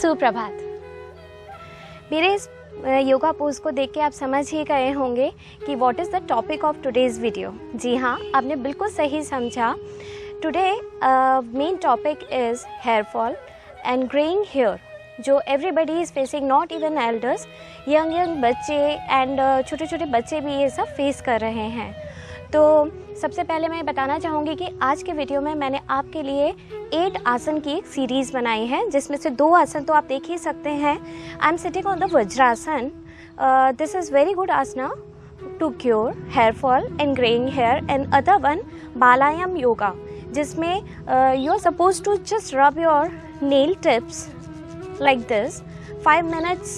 सुप्रभात। मेरे इस योगा पोज को देख के आप समझ ही गए होंगे कि what is the topic of today's video. जी हाँ, आपने बिल्कुल सही समझा। Today main topic is hair fall and greying hair, जो everybody is facing, not even elders, young बच्चे एंड छोटे छोटे बच्चे भी ये सब फेस कर रहे हैं। तो सबसे पहले मैं बताना चाहूँगी कि आज के वीडियो में मैंने आपके लिए 8 आसन की एक सीरीज़ बनाई है, जिसमें से 2 आसन तो आप देख ही सकते हैं। I am sitting on the Vajrasana. This is very good asana to cure hair fall and greying hair, and other one Balayam yoga, जिसमें you are suppose to just rub your nail tips like this 5 minutes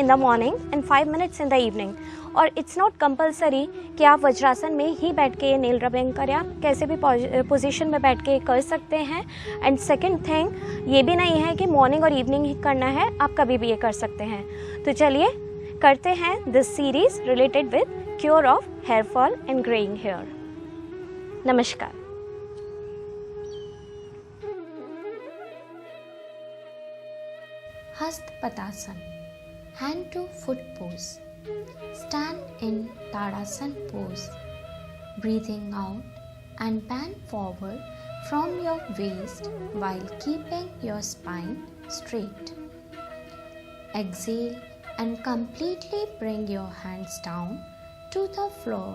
in the morning and 5 minutes in the evening। और it's not compulsory कि आप वज्रासन में ही बैठ के nail rubbing करें, आप कैसे भी पोजीशन में बैठ के कर सकते हैं। एंड सेकंड थिंग, ये भी नहीं है कि मॉर्निंग और इवनिंग ही करना है, आप कभी भी ये कर सकते हैं। तो चलिए करते हैं this series related with cure of hair fall and greying hair. नमस्कार। Hastpadasana, hand to foot pose. Stand in Tadasana pose. Breathing out and bend forward from your waist while keeping your spine straight. Exhale and completely bring your hands down to the floor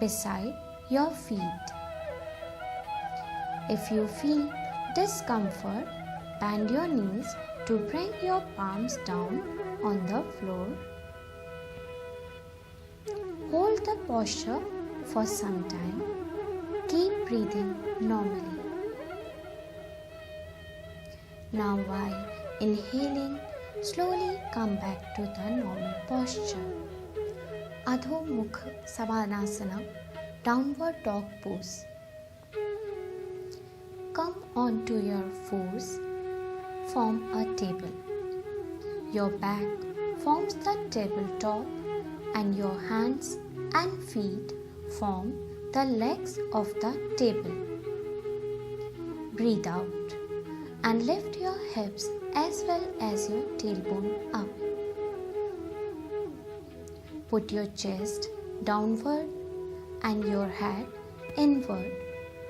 beside your feet. If you feel discomfort, bend your knees to bring your palms down on the floor. Hold the posture for some time. Keep breathing normally. Now while inhaling, slowly come back to the normal posture. Adho Mukha Savasana, downward dog pose. Come onto your fours. Form a table. Your back forms the tabletop and your hands and feet form the legs of the table. Breathe out and lift your hips as well as your tailbone up. Put your chest downward and your head inward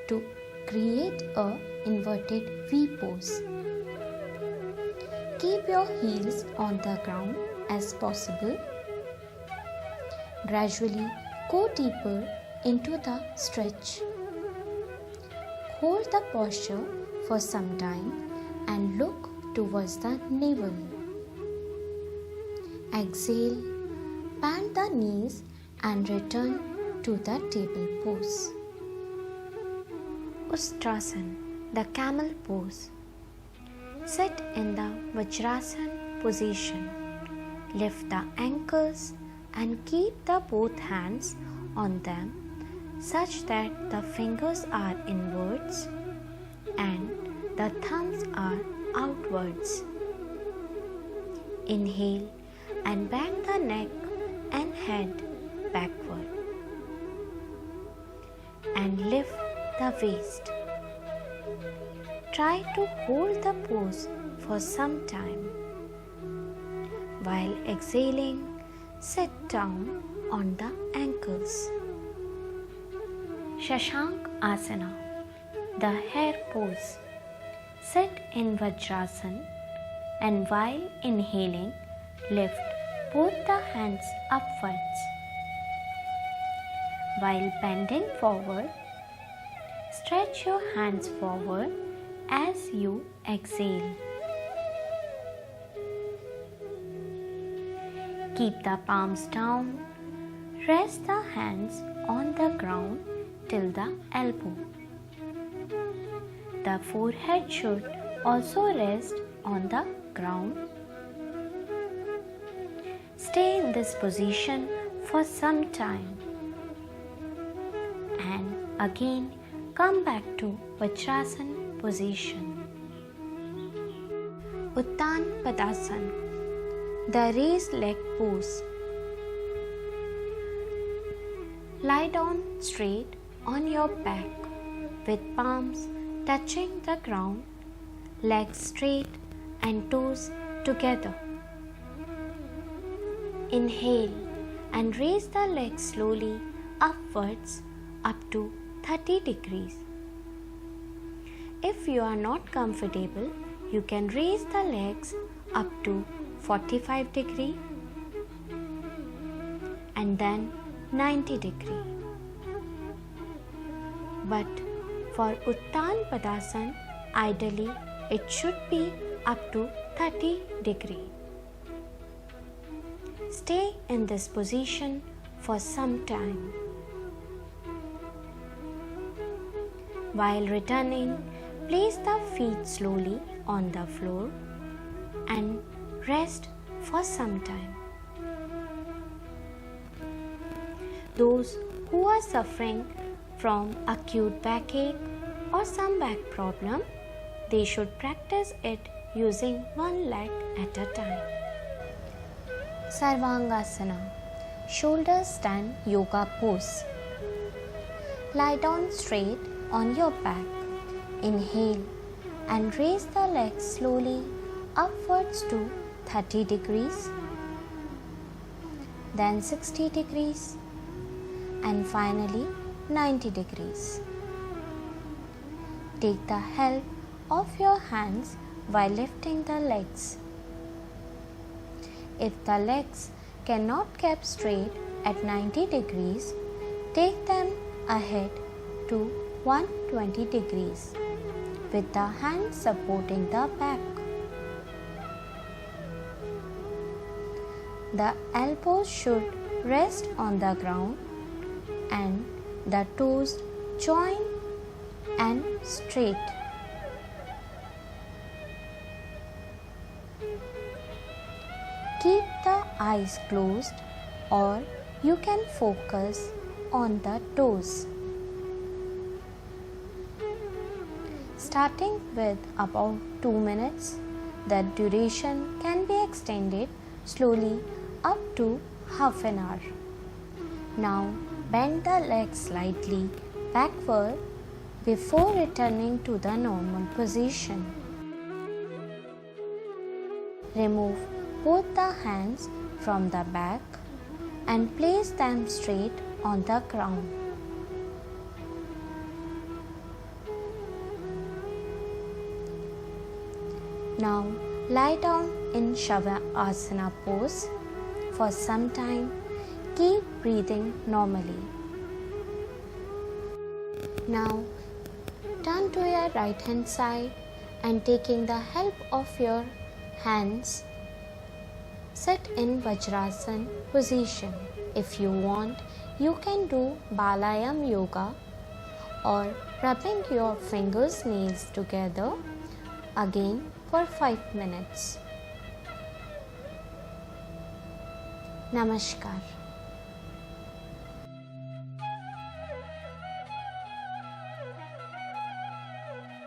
to create a inverted V pose. Keep your heels on the ground as possible. Gradually go deeper into the stretch. Hold the posture for some time and look towards the navel. Exhale, bend the knees and return to the table pose. Ustrasana, the camel pose. Sit in the Vajrasana position. Lift the ankles and keep the both hands on them such that the fingers are inwards and the thumbs are outwards. Inhale and bend the neck and head backward and lift the waist. Try to hold the pose for some time. While exhaling, sit down on the ankles. Shashank Asana, the hare pose. Sit in Vajrasana and while inhaling, lift both the hands upwards. While bending forward, stretch your hands forward as you exhale. Keep the palms down. Rest the hands on the ground till the elbow. The forehead should also rest on the ground. Stay in this position for some time and again come back to Vajrasana position. Uttanpadasana, the raised leg pose. Lie down straight on your back with palms touching the ground, legs straight and toes together. Inhale and raise the legs slowly upwards up to 30 degrees. If you are not comfortable, you can raise the legs up to 45 degree and then 90 degree. But for Uttan Padasana, ideally it should be up to 30 degree. Stay in this position for some time. While returning, place the feet slowly on the floor and rest for some time. Those who are suffering from acute backache or some back problem, they should practice it using one leg at a time. Sarvangasana, shoulder stand yoga pose. Lie down straight on your back. Inhale and raise the legs slowly upwards to 30 degrees, then 60 degrees, and finally 90 degrees. Take the help of your hands while lifting the legs. If the legs cannot keep straight at 90 degrees, take them ahead to 120 degrees with the hands supporting the back. The elbows should rest on the ground and the toes join and straight. Keep the eyes closed or you can focus on the toes. Starting with about 2 minutes, the duration can be extended slowly up to half an hour. Now bend the legs slightly backward before returning to the normal position. Remove both the hands from the back and place them straight on the ground. Now lie down in Shavasana pose for some time. Keep breathing normally. Now turn to your right hand side and taking the help of your hands, sit in Vajrasana position. If you want, you can do Balayam yoga or rubbing your fingers nails together again for 5 minutes. Namaskar.